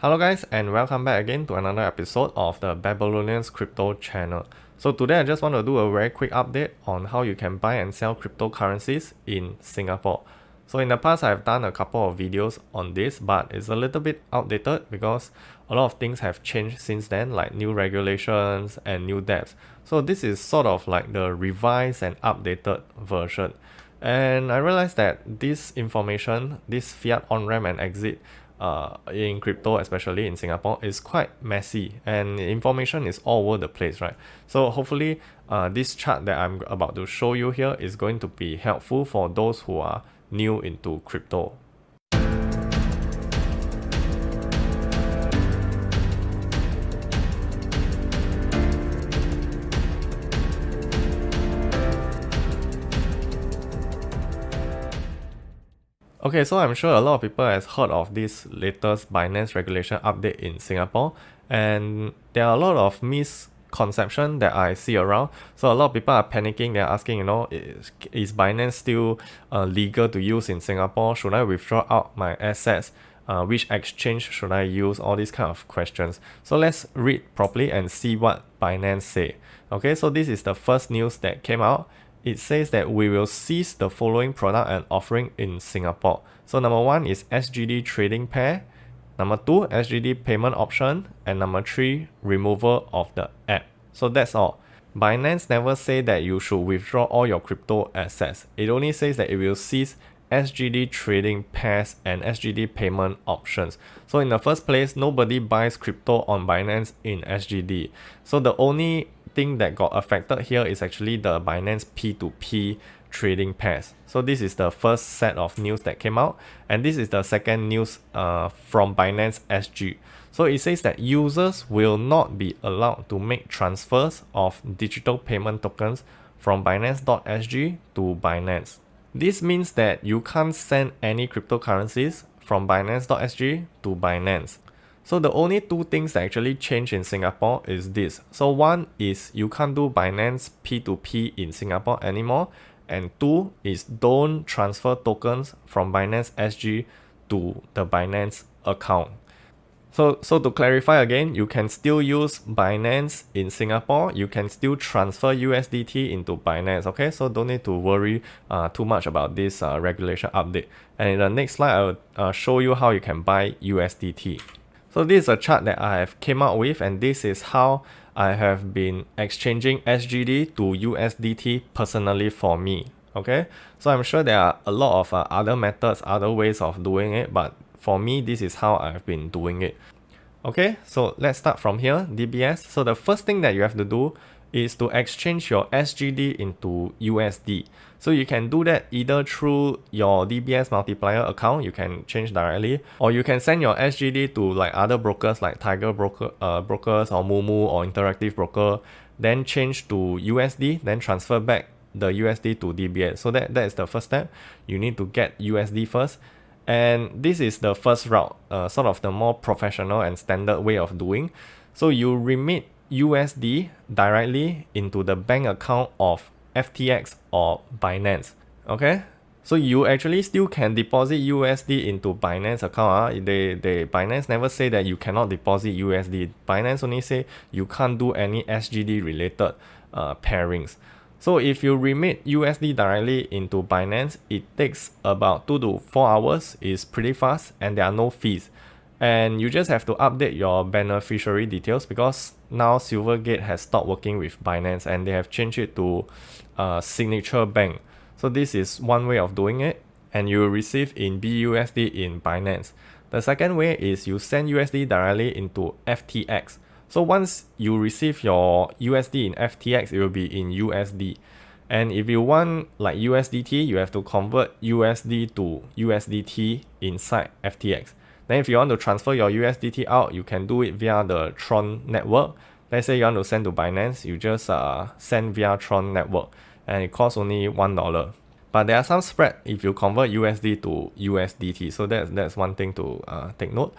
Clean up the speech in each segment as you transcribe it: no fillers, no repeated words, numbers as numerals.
Hello guys, and welcome back again to another episode of the Babylonians Crypto channel. So today I just want to do a very quick update on how you can buy and sell cryptocurrencies in Singapore. So in the past I've done a couple of videos on this, but it's a little bit outdated because a lot of things have changed since then, like new regulations and new debts. So this is sort of like the revised and updated version. And I realized that this information, this fiat on-ramp and exit in crypto, especially in Singapore, is quite messy and information is all over the place, right? So hopefully this chart that I'm about to show you here is going to be helpful for those who are new into crypto. Okay, so I'm sure a lot of people has heard of this latest Binance regulation update in Singapore, and there are a lot of misconception that I see around. So a lot of people are panicking. They're asking, is Binance still legal to use in Singapore? Should I withdraw out my assets? Which exchange should I use? All these kind of questions. So let's read properly and see what Binance say. Okay, so this is the first news that came out. It says that we will cease the following product and offering in Singapore. So number 1 is SGD trading pair, number 2 SGD payment option, and number 3 removal of the app. So that's all. Binance never say that you should withdraw all your crypto assets. It only says that it will cease SGD trading pairs and SGD payment options. So in the first place, nobody buys crypto on Binance in SGD. So the only thing that got affected here is actually the Binance P2P trading pairs. So this is the first set of news that came out, and this is the second news from Binance SG. So it says that users will not be allowed to make transfers of digital payment tokens from Binance.sg to Binance. This means that you can't send any cryptocurrencies from Binance.sg to Binance. So the only two things that actually change in Singapore is this. So one is you can't do Binance P2P in Singapore anymore, and two is don't transfer tokens from Binance SG to the Binance account. So to clarify again, you can still use Binance in Singapore. You can still transfer USDT into Binance, okay? So don't need to worry too much about this regulation update. And in the next slide, I'll show you how you can buy USDT. So this is a chart that I have came out with, and this is how I have been exchanging SGD to USDT personally for me, okay? So I'm sure there are a lot of other methods, other ways of doing it, but for me, this is how I've been doing it. Okay, so let's start from here, DBS. So the first thing that you have to do is to exchange your SGD into USD. So you can do that either through your DBS multiplier account, you can change directly, or you can send your SGD to like other brokers like Tiger Brokers or Moomoo or Interactive Broker, then change to USD, then transfer back the USD to DBS. So that is the first step. You need to get USD first. And this is the first route, sort of the more professional and standard way of doing. So you remit USD directly into the bank account of FTX or Binance, okay? So you actually still can deposit USD into Binance account. Binance never say that you cannot deposit USD. Binance only say you can't do any SGD related pairings. So if you remit USD directly into Binance, it takes about 2 to 4 hours. It's pretty fast and there are no fees. And you just have to update your beneficiary details because now Silvergate has stopped working with Binance and they have changed it to Signature Bank. So this is one way of doing it, and you will receive in BUSD in Binance. The second way is you send USD directly into FTX. So once you receive your USD in FTX, it will be in USD. And if you want like USDT, you have to convert USD to USDT inside FTX. Then if you want to transfer your USDT out, you can do it via the Tron network. Let's say you want to send to Binance, you just send via Tron network, and it costs only $1. But there are some spread if you convert USD to USDT. So that's one thing to take note.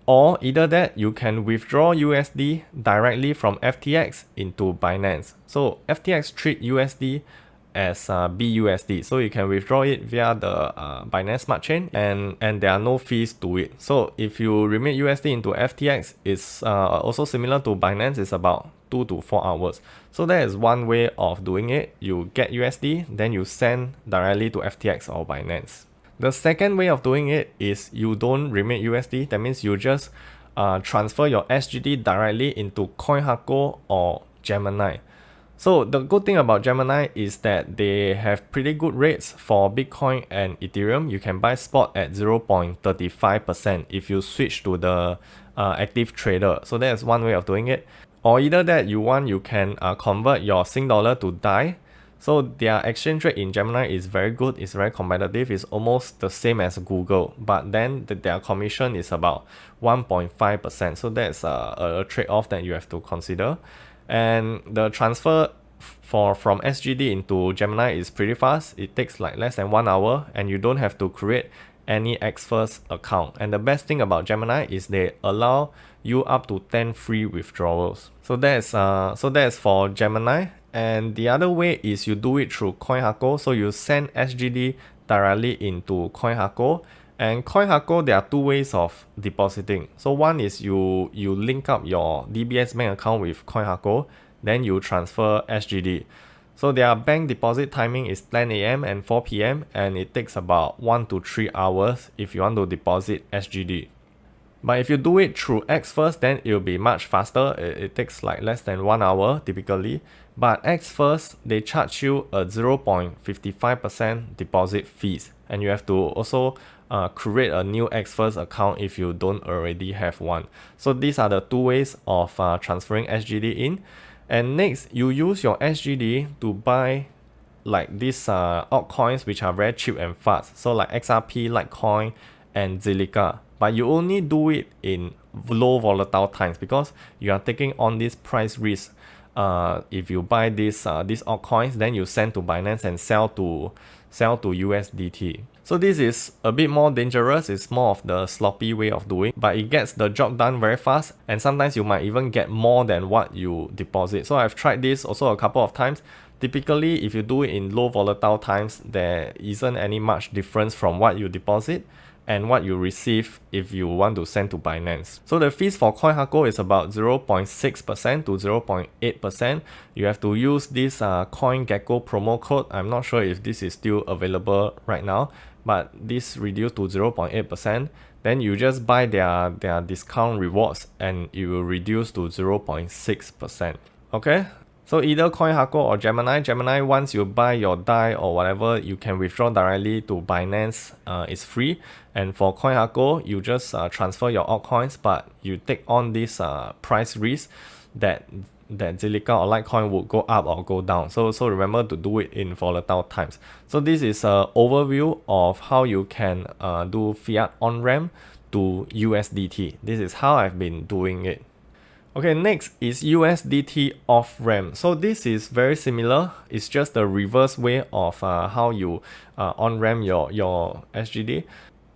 Or either that, you can withdraw USD directly from FTX into Binance. So FTX treat USD as BUSD. So you can withdraw it via the Binance Smart Chain, and there are no fees to it. So if you remit USD into FTX, it's also similar to Binance. It's about 2 to 4 hours. So that is one way of doing it. You get USD, then you send directly to FTX or Binance. The second way of doing it is you don't remit USD. That means you just transfer your SGD directly into Coinhako or Gemini. So the good thing about Gemini is that they have pretty good rates for Bitcoin and Ethereum. You can buy spot at 0.35% if you switch to the active trader. So that's one way of doing it. Or either that you can convert your Sing dollar to DAI. So their exchange rate in Gemini is very good. It's very competitive. It's almost the same as Google, but then their commission is about 1.5%. So that's a trade-off that you have to consider. And the transfer from SGD into Gemini is pretty fast. It takes like less than 1 hour, and you don't have to create any Xfirst account. And the best thing about Gemini is they allow you up to 10 free withdrawals. So that's for Gemini. And the other way is you do it through Coinhako. So you send SGD directly into Coinhako. And Coinhako, there are two ways of depositing. So one is you link up your DBS bank account with Coinhako, then you transfer SGD. So their bank deposit timing is 10 a.m. and 4 p.m. and it takes about 1 to 3 hours if you want to deposit SGD. But if you do it through Xfirst, then it will be much faster. It takes like less than 1 hour typically. But Xfirst, they charge you a 0.55% deposit fees. And you have to also create a new Xfirst account if you don't already have one. So these are the two ways of transferring SGD in. And next, you use your SGD to buy like these altcoins which are very cheap and fast. So like XRP, Litecoin, and Zilliqa. But you only do it in low volatile times because you are taking on this price risk. If you buy these altcoins, then you send to Binance and sell to USDT. So this is a bit more dangerous. It's more of the sloppy way of doing, but it gets the job done very fast, and sometimes you might even get more than what you deposit. So I've tried this also a couple of times. Typically, if you do it in low volatile times, there isn't any much difference from what you deposit and what you receive if you want to send to Binance. So the fees for Coinhako is about 0.6% to 0.8%. You have to use this Coingecko promo code. I'm not sure if this is still available right now, but this reduced to 0.8%. Then you just buy their discount rewards and it will reduce to 0.6%. Okay? So either Coinhako or Gemini. Gemini, once you buy your DAI or whatever, you can withdraw directly to Binance. It's free. And for Coinhako, you just transfer your altcoins, but you take on this price risk that Zilliqa or Litecoin would go up or go down. So remember to do it in volatile times. So this is an overview of how you can do fiat on-ramp to USDT. This is how I've been doing it. Okay, next is USDT off-ramp. So this is very similar. It's just the reverse way of how you on-ramp your SGD.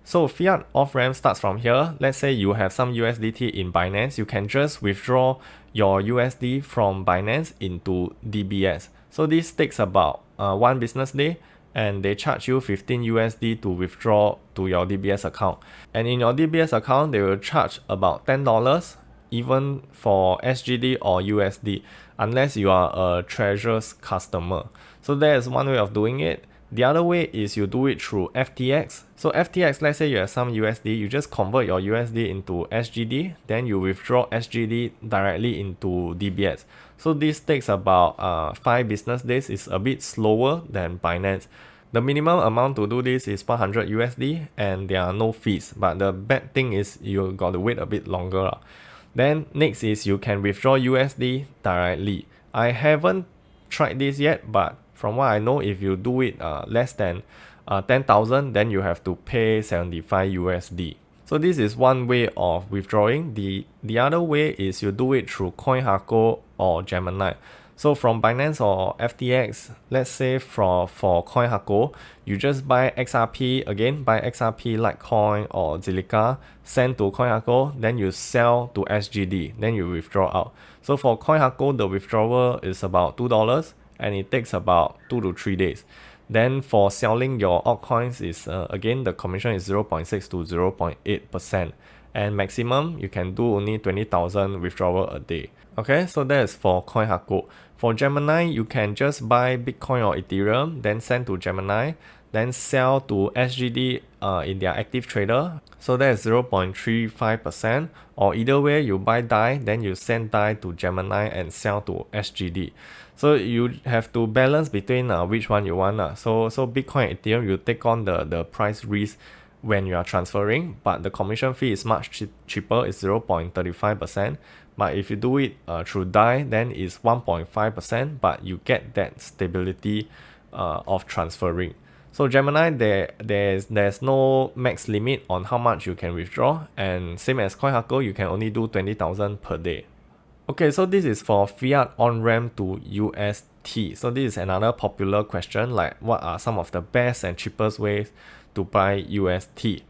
So fiat off-ramp starts from here. Let's say you have some USDT in Binance. You can just withdraw your USD from Binance into DBS. So this takes about 1 business day, and they charge you 15 USD to withdraw to your DBS account. And in your DBS account, they will charge about $10 even for SGD or USD, unless you are a Treasure's customer. So that is one way of doing it. The other way is you do it through FTX. So FTX, let's say you have some USD, you just convert your USD into SGD, then you withdraw SGD directly into DBS. So this takes about 5 business days. It's a bit slower than Binance. The minimum amount to do this is 100 USD and there are no fees. But the bad thing is you got to wait a bit longer. Then next is you can withdraw USD directly. I haven't tried this yet, but from what I know, if you do it less than 10,000, then you have to pay 75 USD. So this is one way of withdrawing. The other way is you do it through Coinhako or Gemini. So from Binance or FTX, let's say for Coinhako, you just buy XRP, buy XRP, Litecoin or Zilliqa, send to Coinhako, then you sell to SGD, then you withdraw out. So for Coinhako, the withdrawal is about $2, and it takes about 2 to 3 days. Then for selling your altcoins is again the commission is 0.6 to 0.8%, and maximum you can do only 20,000 withdrawal a day. Okay, so that is for Coinhako. For Gemini, you can just buy Bitcoin or Ethereum, then send to Gemini, then sell to SGD in their active trader. So that is 0.35%, or either way you buy DAI, then you send DAI to Gemini and sell to SGD. So you have to balance between which one you want. So Bitcoin and Ethereum, you take on the price risk when you are transferring, but the commission fee is much cheaper, it's 0.35%. But if you do it through DAI, then it's 1.5%, but you get that stability of transferring. So Gemini, there's no max limit on how much you can withdraw, and same as Coinhako, you can only do 20,000 per day. Okay, so this is for fiat on-ramp to UST. So this is another popular question, like what are some of the best and cheapest ways to buy UST?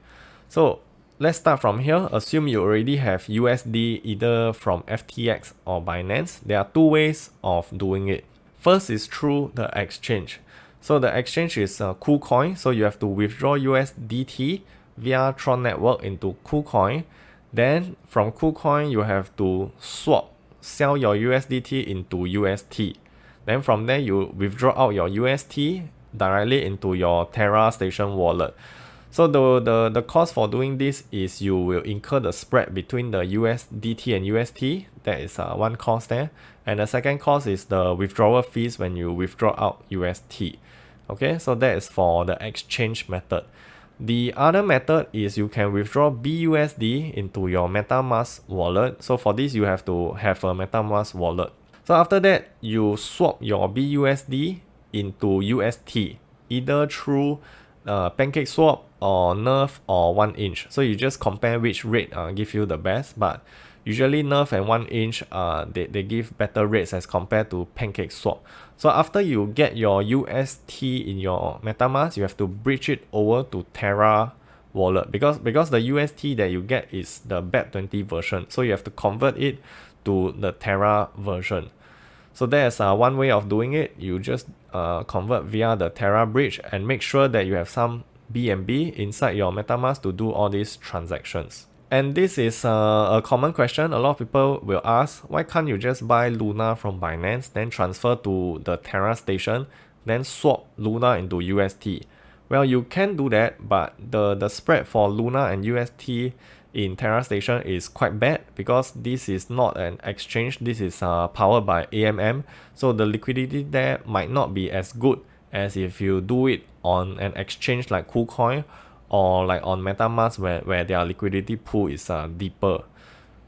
So let's start from here. Assume you already have USD either from FTX or Binance. There are two ways of doing it. First is through the exchange. So the exchange is KuCoin. So you have to withdraw USDT via Tron network into KuCoin. Then from KuCoin you have to sell your USDT into UST. Then from there you withdraw out your UST directly into your Terra Station wallet. So the cost for doing this is you will incur the spread between the USDT and UST. That is one cost there. And the second cost is the withdrawal fees when you withdraw out UST. Okay, so that is for the exchange method. The other method is you can withdraw BUSD into your MetaMask wallet. So for this you have to have a MetaMask wallet. So after that you swap your BUSD into UST either through PancakeSwap or Nerve or 1inch. So you just compare which rate give you the best, but usually Nerve and 1inch they give better rates as compared to PancakeSwap. So after you get your UST in your MetaMask, you have to bridge it over to Terra wallet because the UST that you get is the BEP20 version. So you have to convert it to the Terra version. So there's one way of doing it. You just convert via the Terra bridge and make sure that you have some BNB inside your MetaMask to do all these transactions. And this is a common question. A lot of people will ask, why can't you just buy Luna from Binance, then transfer to the Terra station, then swap Luna into UST? Well, you can do that, but the spread for Luna and UST in Terra station is quite bad because this is not an exchange. This is powered by AMM. So the liquidity there might not be as good as if you do it on an exchange like KuCoin or like on MetaMask where their liquidity pool is deeper.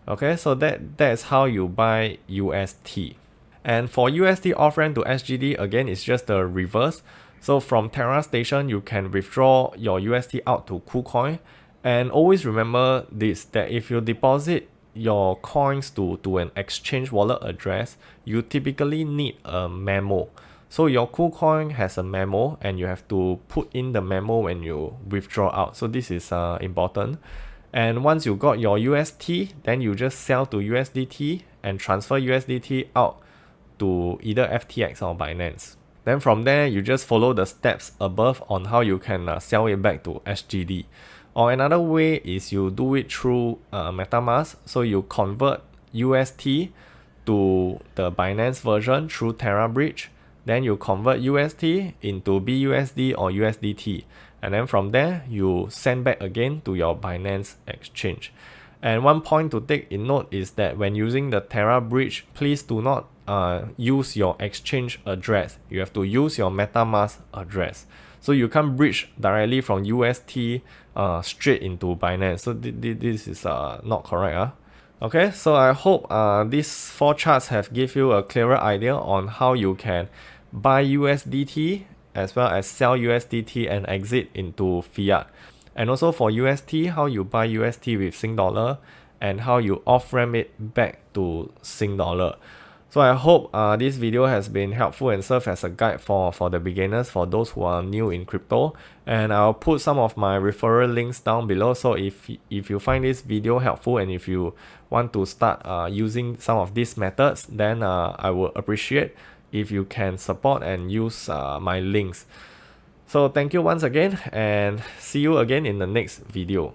Okay, so that is how you buy UST. And for UST off-ramp to SGD, again, it's just the reverse. So from Terra station, you can withdraw your UST out to KuCoin. And always remember this, that if you deposit your coins to an exchange wallet address, you typically need a memo. So your KuCoin has a memo and you have to put in the memo when you withdraw out. So this is important. And once you got your UST, then you just sell to USDT and transfer USDT out to either FTX or Binance. Then from there, you just follow the steps above on how you can sell it back to SGD. Or another way is you do it through MetaMask. So you convert UST to the Binance version through Terra Bridge. Then you convert UST into BUSD or USDT. And then from there, you send back again to your Binance exchange. And one point to take in note is that when using the Terra Bridge, please do not use your exchange address. You have to use your MetaMask address. So you can't bridge directly from UST straight into Binance. So this is not correct. Okay, so I hope these 4 charts have give you a clearer idea on how you can buy USDT as well as sell USDT and exit into fiat. And also for UST, how you buy UST with Sing Dollar and how you off-ramp it back to Sing Dollar. So I hope this video has been helpful and serve as a guide for the beginners, for those who are new in crypto. And I'll put some of my referral links down below. So if you find this video helpful and if you want to start using some of these methods, then I would appreciate if you can support and use my links. So thank you once again, and see you again in the next video.